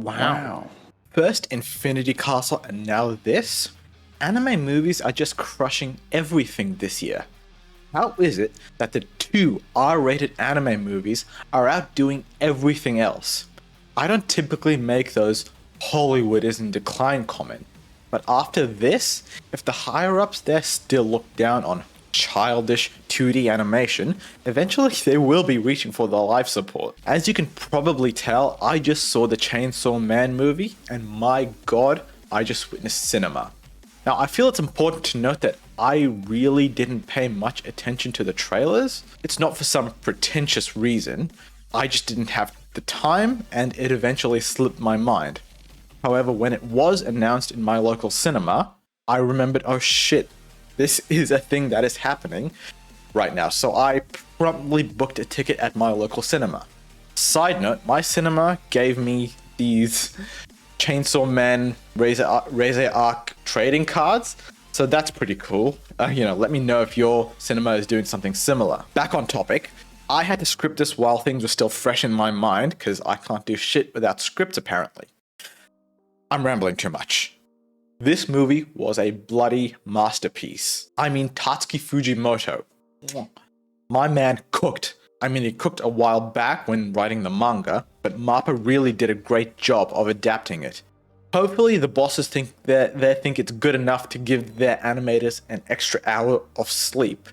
Wow. First Infinity Castle and now this? Anime movies are just crushing everything this year. How is it that the two R-rated anime movies are outdoing everything else? I don't typically make those Hollywood is in decline comment, but after this, if the higher-ups there still look down on childish 2D animation, eventually they will be reaching for the life support. As you can probably tell, I just saw the Chainsaw Man movie, and my god, I just witnessed cinema. Now, I feel it's important to note that I really didn't pay much attention to the trailers. It's not for some pretentious reason, I just didn't have the time, and it eventually slipped my mind. However, when it was announced in my local cinema, I remembered, oh shit, this is a thing that is happening right now. So I promptly booked a ticket at my local cinema. Side note, my cinema gave me these Chainsaw Man Razor Arc trading cards. So that's pretty cool. Let me know if your cinema is doing something similar. Back on topic, I had to script this while things were still fresh in my mind because I can't do shit without scripts apparently. I'm rambling too much. This movie was a bloody masterpiece. I mean, Tatsuki Fujimoto. My man cooked. He cooked a while back when writing the manga, but MAPPA really did a great job of adapting it. Hopefully the bosses think they think it's good enough to give their animators an extra hour of sleep.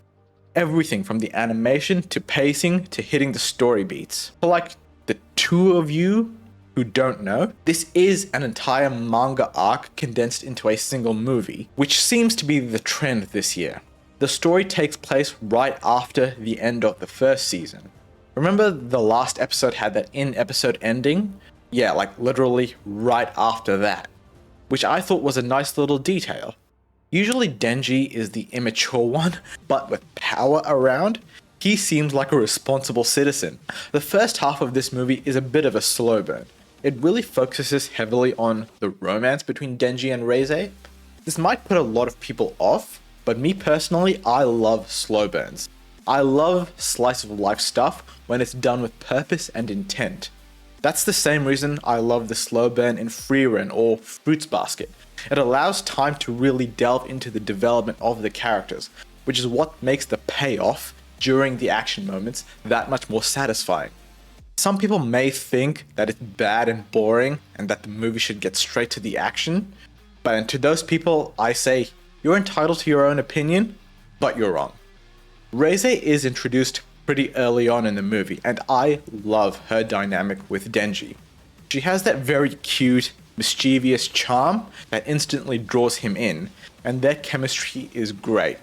Everything from the animation to pacing to hitting the story beats. For like the two of you who don't know, this is an entire manga arc condensed into a single movie, which seems to be the trend this year. The story takes place right after the end of the first season. Remember the last episode had that in-episode ending? Yeah, like literally right after that. Which I thought was a nice little detail. Usually Denji is the immature one, but with power around, he seems like a responsible citizen. The first half of this movie is a bit of a slow burn. It really focuses heavily on the romance between Denji and Reze. This might put a lot of people off, but me personally, I love slow burns. I love slice of life stuff when it's done with purpose and intent. That's the same reason I love the slow burn in Frieren or Fruits Basket. It allows time to really delve into the development of the characters, which is what makes the payoff during the action moments that much more satisfying. Some people may think that it's bad and boring and that the movie should get straight to the action, but to those people I say, you're entitled to your own opinion, but you're wrong. Reze is introduced pretty early on in the movie, and I love her dynamic with Denji. She has that very cute, mischievous charm that instantly draws him in, and their chemistry is great.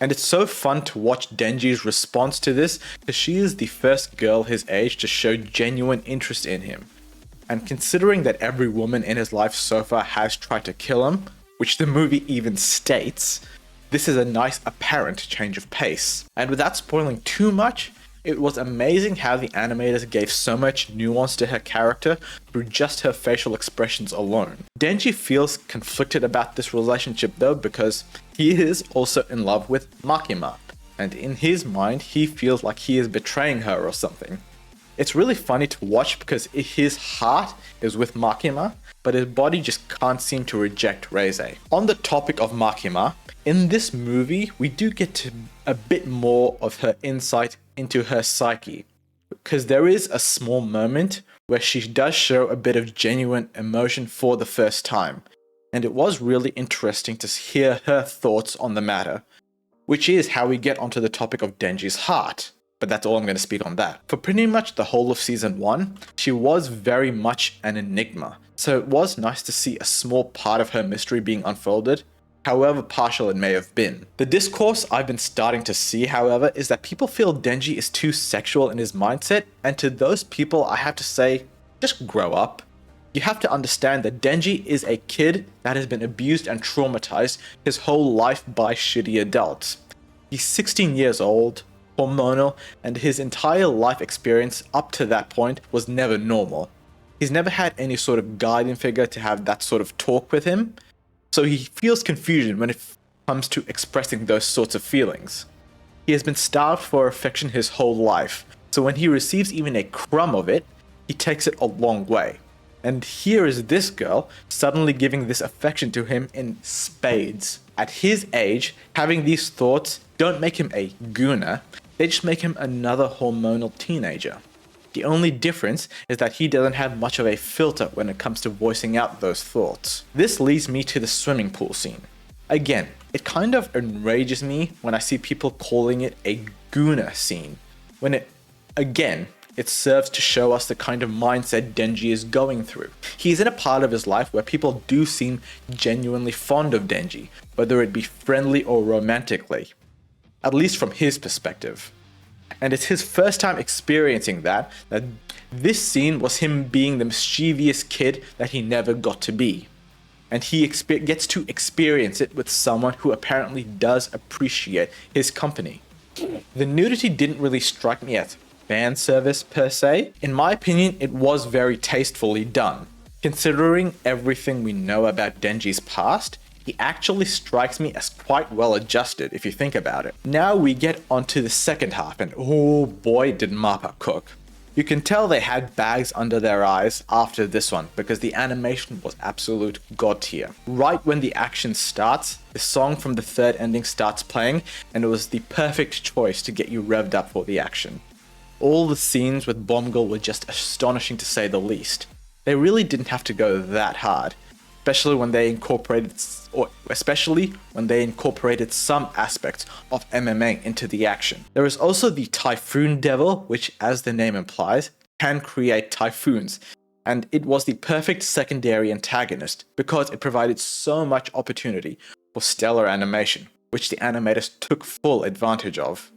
And it's so fun to watch Denji's response to this, because she is the first girl his age to show genuine interest in him. And considering that every woman in his life so far has tried to kill him, which the movie even states, this is a nice apparent change of pace. And without spoiling too much, it was amazing how the animators gave so much nuance to her character through just her facial expressions alone. Denji feels conflicted about this relationship though, because he is also in love with Makima, and in his mind he feels like he is betraying her or something. It's really funny to watch because his heart is with Makima, but his body just can't seem to reject Reze. On the topic of Makima, in this movie we do get a bit more of her insight into her psyche, because there is a small moment where she does show a bit of genuine emotion for the first time, and it was really interesting to hear her thoughts on the matter, which is how we get onto the topic of Denji's heart. But that's all I'm going to speak on that. For pretty much the whole of season 1, she was very much an enigma, so it was nice to see a small part of her mystery being unfolded, however partial it may have been. The discourse I've been starting to see, however, is that people feel Denji is too sexual in his mindset, and to those people I have to say, just grow up. You have to understand that Denji is a kid that has been abused and traumatized his whole life by shitty adults. He's 16 years old, hormonal, and his entire life experience up to that point was never normal. He's never had any sort of guardian figure to have that sort of talk with him, so he feels confusion when it comes to expressing those sorts of feelings. He has been starved for affection his whole life, so when he receives even a crumb of it, he takes it a long way. And here is this girl suddenly giving this affection to him in spades. At his age, having these thoughts don't make him a gooner, they just make him another hormonal teenager. The only difference is that he doesn't have much of a filter when it comes to voicing out those thoughts. This leads me to the swimming pool scene. Again, it kind of enrages me when I see people calling it a gooner scene, when it serves to show us the kind of mindset Denji is going through. He's in a part of his life where people do seem genuinely fond of Denji, whether it be friendly or romantically, at least from his perspective. And it's his first time experiencing that this scene was him being the mischievous kid that he never got to be. And he gets to experience it with someone who apparently does appreciate his company. The nudity didn't really strike me as fan service per se. In my opinion, it was very tastefully done. Considering everything we know about Denji's past, he actually strikes me as quite well adjusted if you think about it. Now we get onto the second half, and oh boy did MAPPA cook. You can tell they had bags under their eyes after this one because the animation was absolute god tier. Right when the action starts, the song from the third ending starts playing, and it was the perfect choice to get you revved up for the action. All the scenes with Bomb Girl were just astonishing to say the least. They really didn't have to go that hard, especially when they incorporated some aspects of MMA into the action. There is also the Typhoon Devil, which, as the name implies, can create typhoons, and it was the perfect secondary antagonist because it provided so much opportunity for stellar animation, which the animators took full advantage of.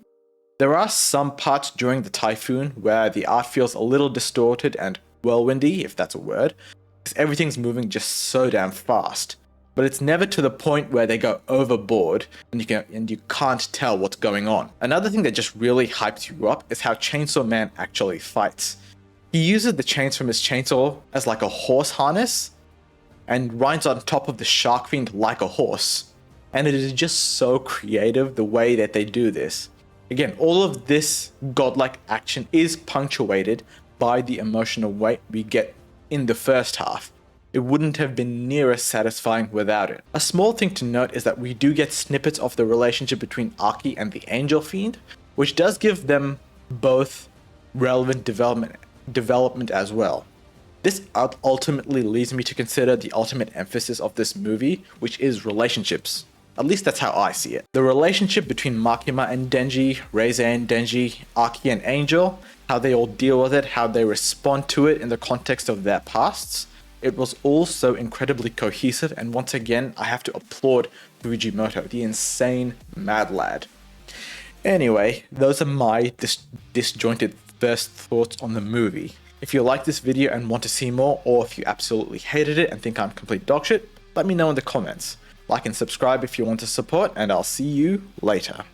There are some parts during the typhoon where the art feels a little distorted and whirlwindy, if that's a word, because everything's moving just so damn fast. But it's never to the point where they go overboard and you can't tell what's going on. Another thing that just really hypes you up is how Chainsaw Man actually fights. He uses the chains from his chainsaw as like a horse harness and rides on top of the Shark Fiend like a horse. And it is just so creative the way that they do this. Again, all of this godlike action is punctuated by the emotional weight we get in the first half. It wouldn't have been near as satisfying without it. A small thing to note is that we do get snippets of the relationship between Aki and the Angel Fiend, which does give them both relevant development as well. This ultimately leads me to consider the ultimate emphasis of this movie, which is relationships. At least that's how I see it. The relationship between Makima and Denji, Reize and Denji, Aki and Angel, how they all deal with it, how they respond to it in the context of their pasts. It was all so incredibly cohesive, and once again, I have to applaud Fujimoto, the insane mad lad. Anyway, those are my disjointed first thoughts on the movie. If you like this video and want to see more, or if you absolutely hated it and think I'm complete dogshit, let me know in the comments. Like and subscribe if you want to support, and I'll see you later.